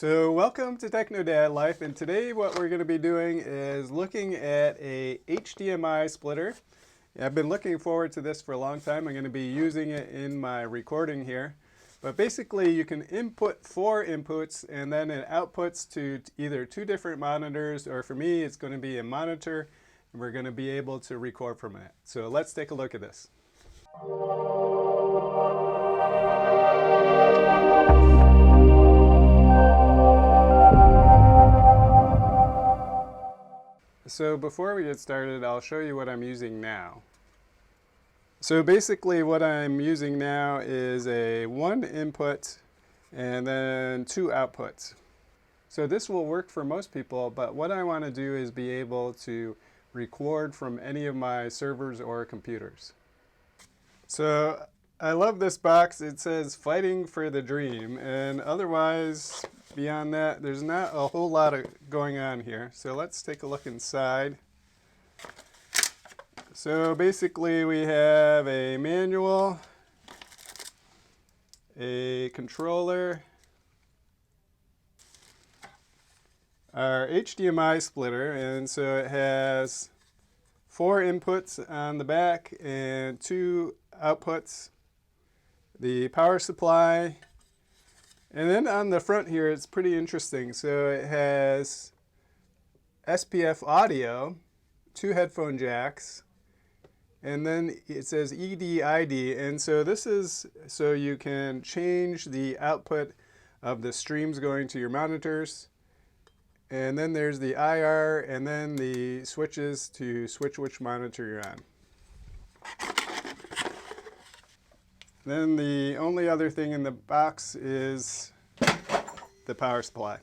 So welcome to Techno Dad Life, and today what we're going to be doing is looking at a HDMI splitter. I've been looking forward to this for a long time. I'm going to be using it in my recording here. But basically you can input 4 inputs and then it outputs to either 2 different monitors, or for me it's going to be a monitor, and we're going to be able to record from it. So let's take a look at this. So before we get started, I'll show you what I'm using now. So basically what I'm using now is a 1 input and then 2 outputs. So this will work for most people, but what I want to do is be able to record from any of my servers or computers. So I love this box. It says "Fighting for the Dream," and otherwise, beyond that, there's not a whole lot going on here. So let's take a look inside. So basically we have a manual, a controller, our HDMI splitter, and so it has 4 inputs on the back and 2 outputs, the power supply, and then on the front here it's pretty interesting. So it has SPF audio, 2 headphone jacks, and then it says ED/ID, and so this is so you can change the output of the streams going to your monitors. And then there's the IR, and then the switches to switch which monitor you're on. Then the only other thing in the box is the power supply.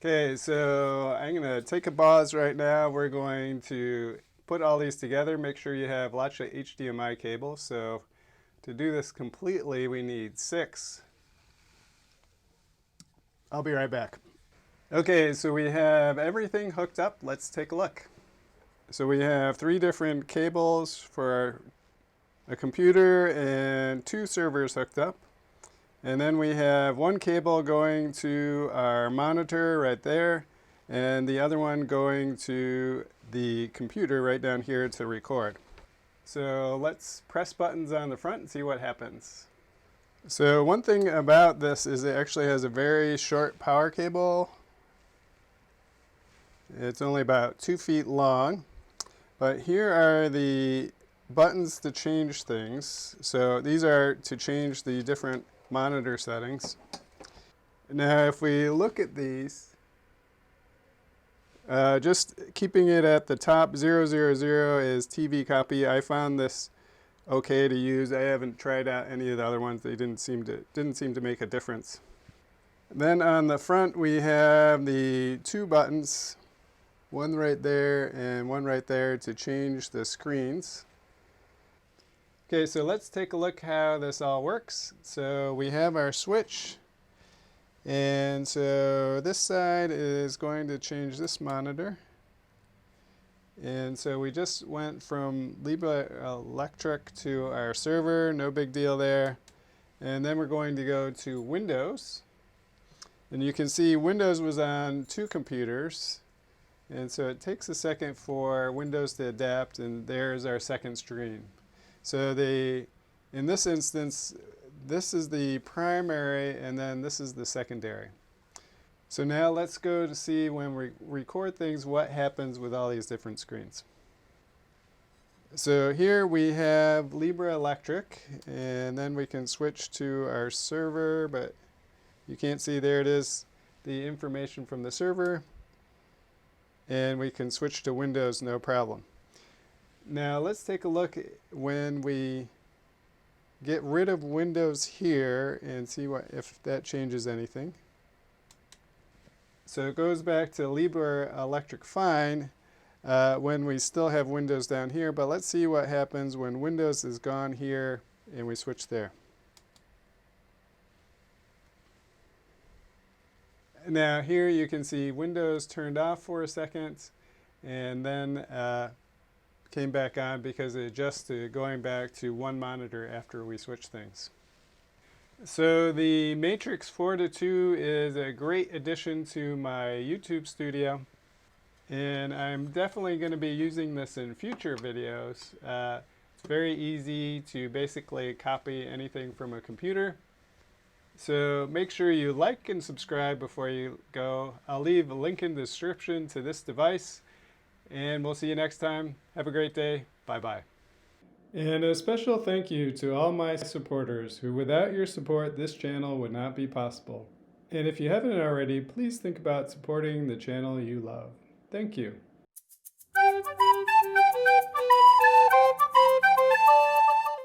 Okay, so I'm going to take a pause right now. We're going to put all these together. Make sure you have lots of HDMI cables. So to do this completely, we need 6. I'll be right back. Okay, so we have everything hooked up. Let's take a look. So we have 3 different cables for a computer and 2 servers hooked up. And then we have 1 cable going to our monitor right there, and the other one going to the computer right down here to record. So let's press buttons on the front and see what happens. So one thing about this is it actually has a very short power cable. It's only about 2 feet long, but here are the buttons to change things. So these are to change the different monitor settings. Now if we look at these, just keeping it at the top, 000 is TV copy. I found this okay to use. I haven't tried out any of the other ones. They didn't seem to make a difference. Then on the front we have the 2 buttons, one right there and one right there, to change the screens. Okay, so let's take a look how this all works. So we have our switch, and so this side is going to change this monitor. And so we just went from Libre Electric to our server, no big deal there. And then we're going to go to Windows. And you can see Windows was on 2 computers. And so it takes a second for Windows to adapt, and there's our second screen. So in this instance, this is the primary, and then this is the secondary. So now let's go to see when we record things, what happens with all these different screens. So here we have Libre Electric, and then we can switch to our server, but you can't see, there it is, the information from the server. And we can switch to Windows, no problem. Now let's take a look when we get rid of Windows here and see if that changes anything. So it goes back to Libre Electric fine when we still have Windows down here, but let's see what happens when Windows is gone here and we switch there. Now here you can see Windows turned off for a second and then came back on because it adjusts to going back to 1 monitor after we switch things. So the Matrix 4 to 2 is a great addition to my YouTube studio. And I'm definitely going to be using this in future videos. It's very easy to basically copy anything from a computer. So make sure you like and subscribe before you go. I'll leave a link in the description to this device. And we'll see you next time. Have a great day. Bye-bye. And a special thank you to all my supporters who, without your support, this channel would not be possible. And if you haven't already, please think about supporting the channel you love. Thank you.